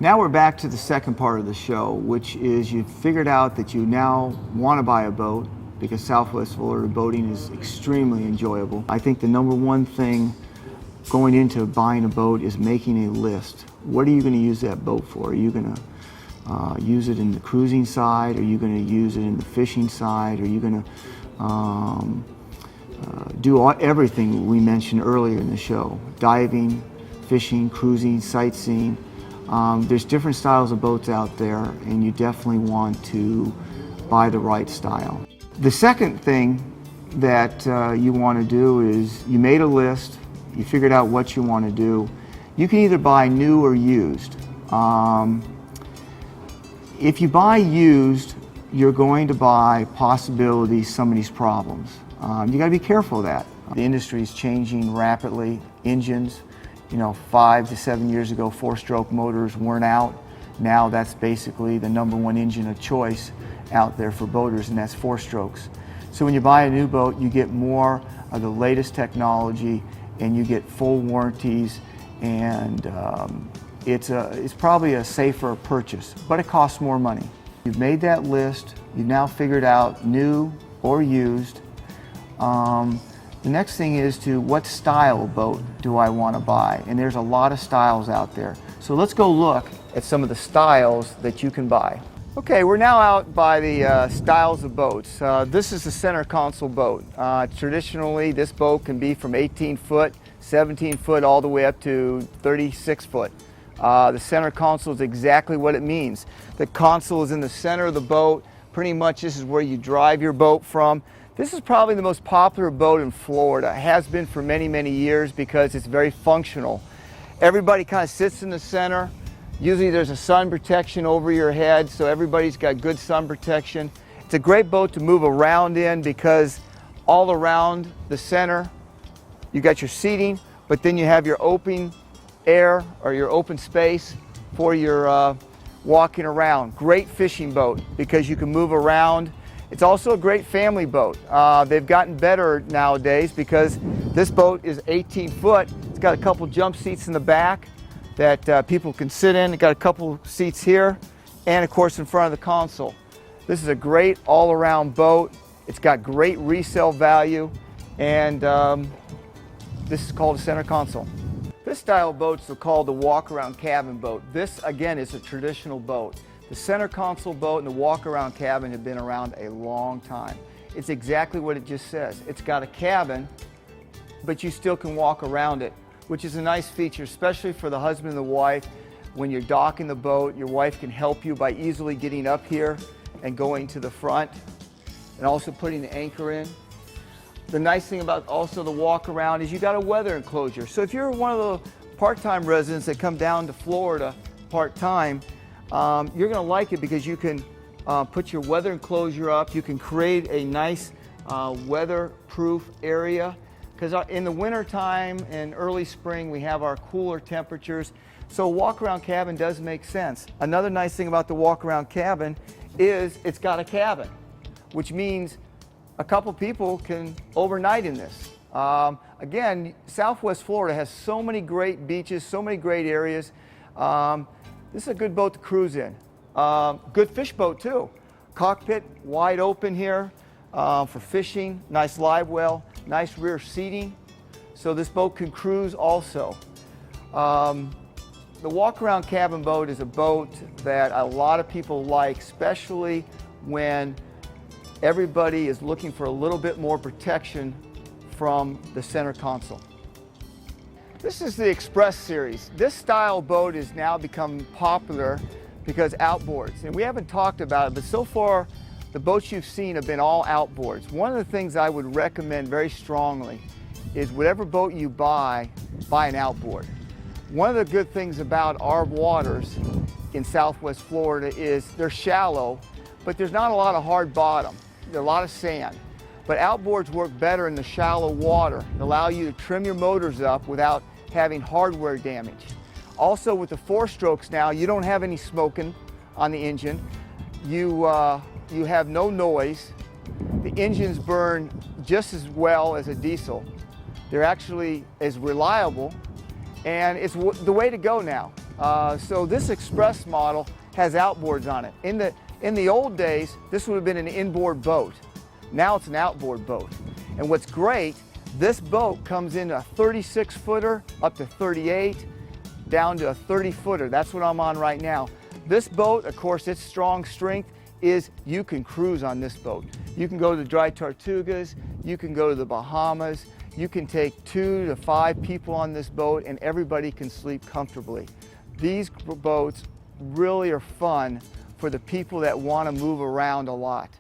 Now we're back to the second part of the show, which is you've figured out that you now want to buy a boat because Southwest Florida boating is extremely enjoyable. I think the number one thing going into buying a boat is making a list. What are you going to use that boat for? Are you going to use it in the cruising side? Are you going to use it in the fishing side? Are you going to do everything we mentioned earlier in the show? Diving, fishing, cruising, sightseeing. There's different styles of boats out there, and you definitely want to buy the right style. The second thing that you want to do is you made a list, you figured out what you want to do. You can either buy new or used. If you buy used, you're going to buy possibilities, some of these problems. You got to be careful of that. The industry is changing rapidly. Engines, 5 to 7 years ago, 4-stroke motors weren't out. Now that's basically the number one engine of choice out there for boaters, and that's 4 strokes. So when you buy a new boat, you get more of the latest technology, and you get full warranties, and it's probably a safer purchase, but it costs more money. You've made that list. You've now figured out new or used. The next thing is what style of boat do I want to buy? And there's a lot of styles out there. So let's go look at some of the styles that you can buy. Okay, we're now out by the styles of boats. This is the center console boat. Traditionally, this boat can be from 18 foot, 17 foot, all the way up to 36 foot. The center console is exactly what it means. The console is in the center of the boat. Pretty much this is where you drive your boat from. This is probably the most popular boat in Florida. It has been for many, many years because it's very functional. Everybody kind of sits in the center. Usually there's a sun protection over your head, so everybody's got good sun protection. It's a great boat to move around in because all around the center, you got your seating, but then you have your open air or your open space for your walking around. Great fishing boat because you can move around. It's also a great family boat. They've gotten better nowadays because this boat is 18 foot. It's got a couple jump seats in the back that people can sit in. It's got a couple seats here and of course in front of the console. This is a great all-around boat. It's got great resale value, and this is called a center console. This style of boats are called the walk-around cabin boat. This again is a traditional boat. The center console boat and the walk-around cabin have been around a long time. It's exactly what it just says. It's got a cabin, but you still can walk around it, which is a nice feature, especially for the husband and the wife. When you're docking the boat, your wife can help you by easily getting up here and going to the front, and also putting the anchor in. The nice thing about also the walk-around is you got a weather enclosure. So if you're one of the part-time residents that come down to Florida part-time, you're going to like it because you can put your weather enclosure up. You can create a nice weather-proof area because in the winter time and early spring we have our cooler temperatures. So a walk-around cabin does make sense. Another nice thing about the walk-around cabin is it's got a cabin, which means a couple people can overnight in this. Again, Southwest Florida has so many great beaches, so many great areas. This is a good boat to cruise in. Good fish boat too. Cockpit wide open here for fishing, nice live well, nice rear seating. So this boat can cruise also. The walk-around cabin boat is a boat that a lot of people like, especially when everybody is looking for a little bit more protection from the center console. This is the Express series. This style boat has now become popular because outboards, and we haven't talked about it, but so far the boats you've seen have been all outboards. One of the things I would recommend very strongly is whatever boat you buy an outboard. One of the good things about our waters in Southwest Florida is they're shallow, but there's not a lot of hard bottom. There's a lot of sand. But outboards work better in the shallow water. They allow you to trim your motors up without having hardware damage. Also with the 4 strokes now, you don't have any smoking on the engine. You have no noise. The engines burn just as well as a diesel. They're actually as reliable, and it's the way to go now. So this Express model has outboards on it. In the old days, this would have been an inboard boat. Now it's an outboard boat. And what's great, this boat comes in a 36-footer up to 38, down to a 30-footer. That's what I'm on right now. This boat, of course, its strong strength is you can cruise on this boat. You can go to the Dry Tortugas, you can go to the Bahamas, you can take 2 to 5 people on this boat and everybody can sleep comfortably. These boats really are fun for the people that want to move around a lot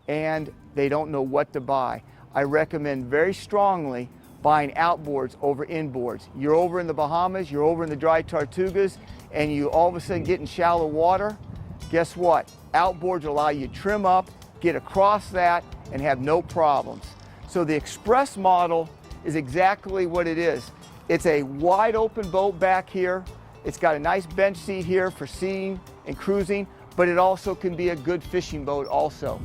and they don't know what to buy. I recommend very strongly buying outboards over inboards. You're over in the Bahamas, you're over in the Dry Tortugas, and you all of a sudden get in shallow water. Guess what? Outboards allow you to trim up, get across that, and have no problems. So the Express model is exactly what it is. It's a wide open boat back here. It's got a nice bench seat here for seating and cruising, but it also can be a good fishing boat also.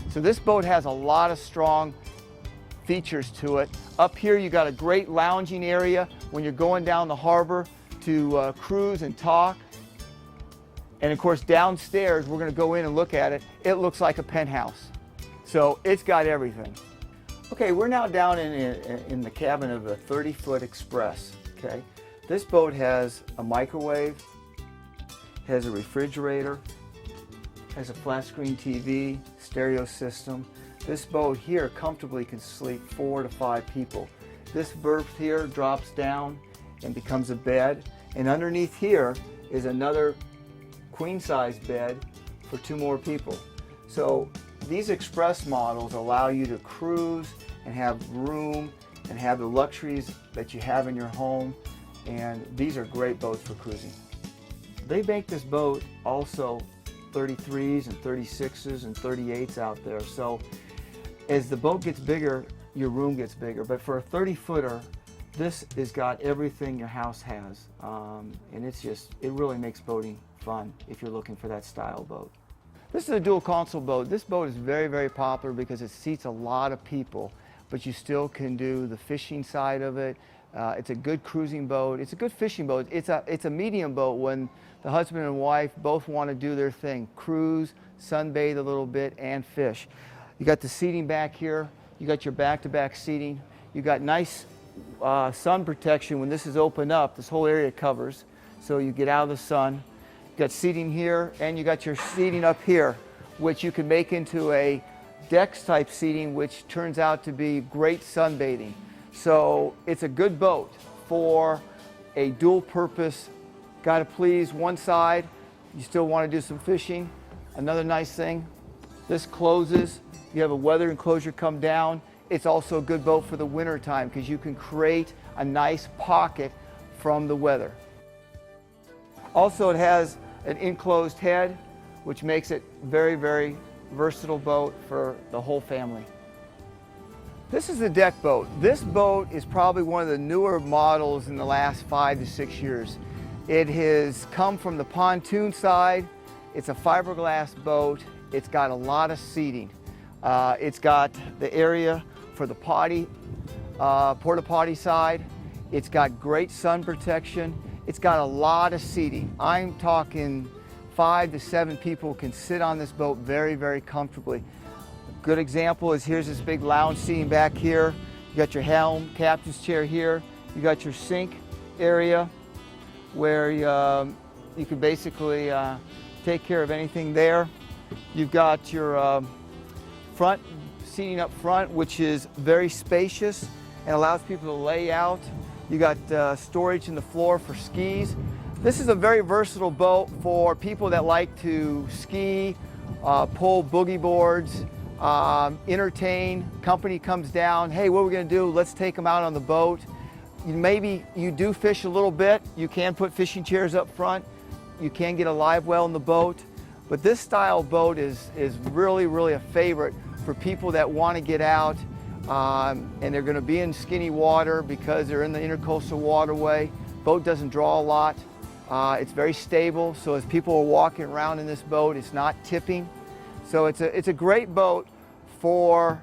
So this boat has a lot of strong features to it. Up here you got a great lounging area when you're going down the harbor to cruise and talk. And of course downstairs, we're going to go in and look at it. It looks like a penthouse. So it's got everything. Okay, we're now down in the cabin of a 30-foot Express. Okay, this boat has a microwave, has a refrigerator, has a flat screen TV, stereo system. This boat here comfortably can sleep 4 to 5 people. This berth here drops down and becomes a bed, and underneath here is another queen-size bed for 2 more people. So these Express models allow you to cruise and have room and have the luxuries that you have in your home, and these are great boats for cruising. They make this boat also 33s and 36s and 38s out there. So as the boat gets bigger, your room gets bigger. But for a 30-footer, this has got everything your house has. And it really makes boating fun if you're looking for that style boat. This is a dual console boat. This boat is very, very popular because it seats a lot of people, but you still can do the fishing side of it. It's a good cruising boat. It's a good fishing boat. It's a medium boat when the husband and wife both want to do their thing, cruise, sunbathe a little bit, and fish. You got the seating back here. You got your back-to-back seating. You got nice sun protection. When this is opened up, this whole area covers, so you get out of the sun. You got seating here, and you got your seating up here, which you can make into a decks-type seating, which turns out to be great sunbathing. So it's a good boat for a dual-purpose. Got to please one side. You still want to do some fishing. Another nice thing, this closes. You have a weather enclosure come down. It's also a good boat for the winter time because you can create a nice pocket from the weather. Also, it has an enclosed head, which makes it very, very versatile boat for the whole family. This is the deck boat. This boat is probably one of the newer models in the last 5 to 6 years. It has come from the pontoon side. It's a fiberglass boat. It's got a lot of seating. It's got the area for the potty, porta potty side. It's got great sun protection. It's got a lot of seating. I'm talking 5 to 7 people can sit on this boat very, very comfortably. A good example is here's this big lounge seating back here. You got your helm, captain's chair here. You got your sink area where you can basically take care of anything there. You've got your front seating up front, which is very spacious and allows people to lay out. You got storage in the floor for skis. This is a very versatile boat for people that like to ski, pull boogie boards, entertain. Company comes down, hey, what are we going to do? Let's take them out on the boat. Maybe you do fish a little bit. You can put fishing chairs up front. You can get a live well in the boat. But this style boat is really, really a favorite for people that want to get out and they're going to be in skinny water because they're in the intercoastal waterway. Boat doesn't draw a lot. It's very stable, so as people are walking around in this boat, it's not tipping. So it's a great boat for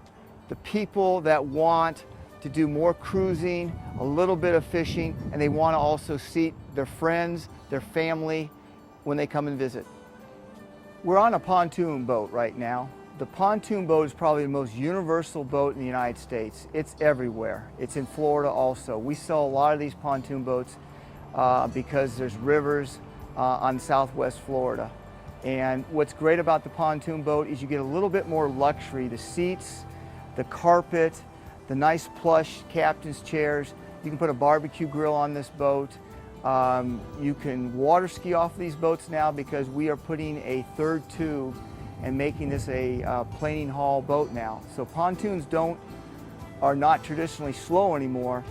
the people that want to do more cruising, a little bit of fishing, and they want to also seat their friends, their family when they come and visit. We're on a pontoon boat right now. The pontoon boat is probably the most universal boat in the United States. It's everywhere. It's in Florida also. We sell a lot of these pontoon boats because there's rivers on southwest Florida. And what's great about the pontoon boat is you get a little bit more luxury. The seats, the carpet, the nice plush captain's chairs. You can put a barbecue grill on this boat. You can water ski off these boats now because we are putting a third tube and making this a planing hull boat now. So pontoons are not traditionally slow anymore,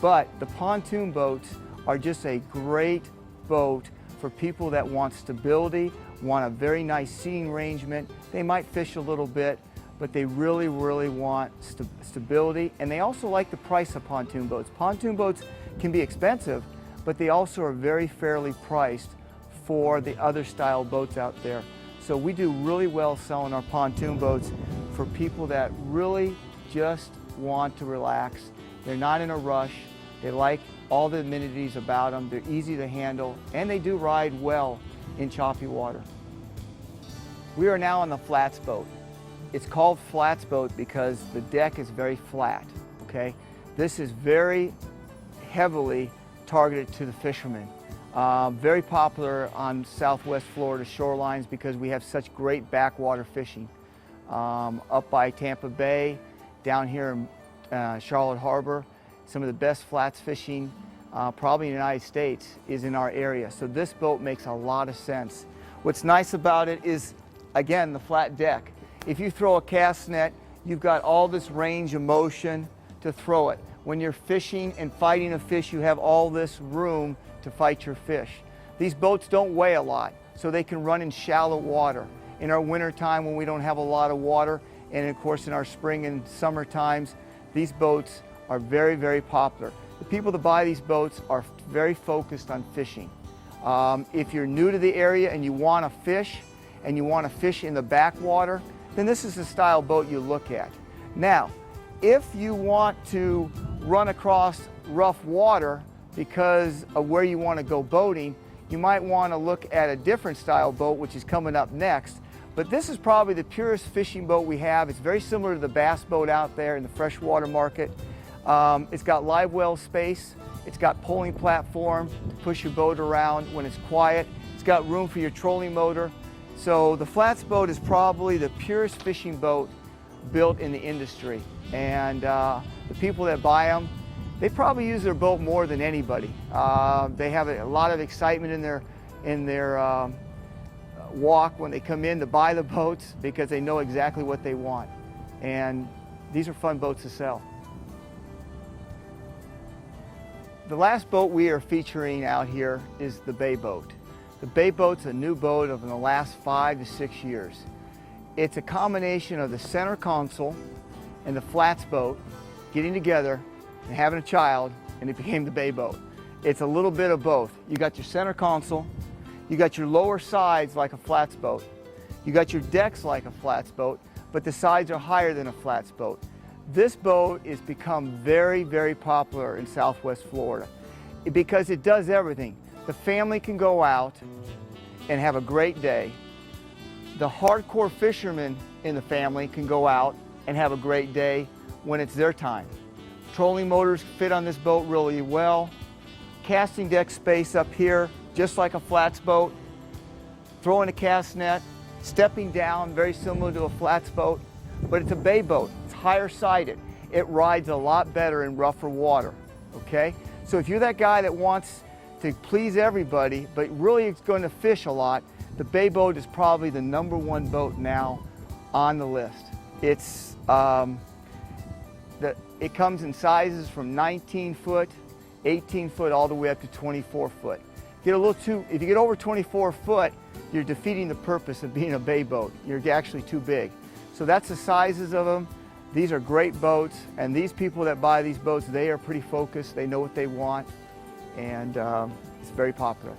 but the pontoon boats are just a great boat for people that want stability, want a very nice seating arrangement. They might fish a little bit, but they really, really want stability. And they also like the price of pontoon boats. Pontoon boats can be expensive, but they also are very fairly priced for the other style boats out there. So we do really well selling our pontoon boats for people that really just want to relax. They're not in a rush. They like all the amenities about them. They're easy to handle, and they do ride well in choppy water. We are now on the flats boat. It's called flats boat because the deck is very flat, okay? This is very heavily targeted to the fishermen. Very popular on southwest Florida shorelines because we have such great backwater fishing. Up by Tampa Bay, down here in Charlotte Harbor, some of the best flats fishing probably in the United States is in our area. So this boat makes a lot of sense. What's nice about it is, again, the flat deck. If you throw a cast net, you've got all this range of motion to throw it. When you're fishing and fighting a fish, you have all this room to fight your fish. These boats don't weigh a lot, so they can run in shallow water. In our winter time when we don't have a lot of water, and of course in our spring and summer times, these boats are very, very popular. The people that buy these boats are very focused on fishing. If you're new to the area and you want to fish, and you want to fish in the backwater, then this is the style boat you look at. Now, if you want to run across rough water because of where you want to go boating, you might want to look at a different style boat, which is coming up next. But this is probably the purest fishing boat we have. It's very similar to the bass boat out there in the freshwater market. It's got live well space. It's got pulling platform to push your boat around when it's quiet. It's got room for your trolling motor. So the flats boat is probably the purest fishing boat built in the industry. And the people that buy them, they probably use their boat more than anybody. They have a lot of excitement in their walk when they come in to buy the boats because they know exactly what they want. And these are fun boats to sell. The last boat we are featuring out here is the Bay Boat. The Bay Boat's a new boat of in the last 5 to 6 years. It's a combination of the center console and the flats boat getting together and having a child, and it became the Bay Boat. It's a little bit of both. You got your center console, you got your lower sides like a flats boat, you got your decks like a flats boat, but the sides are higher than a flats boat. This boat has become very, very popular in southwest Florida because it does everything. The family can go out and have a great day. The hardcore fishermen in the family can go out and have a great day when it's their time. Trolling motors fit on this boat really well. Casting deck space up here, just like a flats boat. Throwing a cast net, stepping down, very similar to a flats boat, but it's a Bay Boat. It's higher sided. It rides a lot better in rougher water, okay? So if you're that guy that wants to please everybody, but really is going to fish a lot, the Bay Boat is probably the #1 boat now on the list. It comes in sizes from 19 foot, 18 foot, all the way up to 24 foot. If you get over 24 foot, you're defeating the purpose of being a Bay Boat. You're actually too big. So that's the sizes of them. These are great boats, and these people that buy these boats, they are pretty focused. They know what they want, and it's very popular.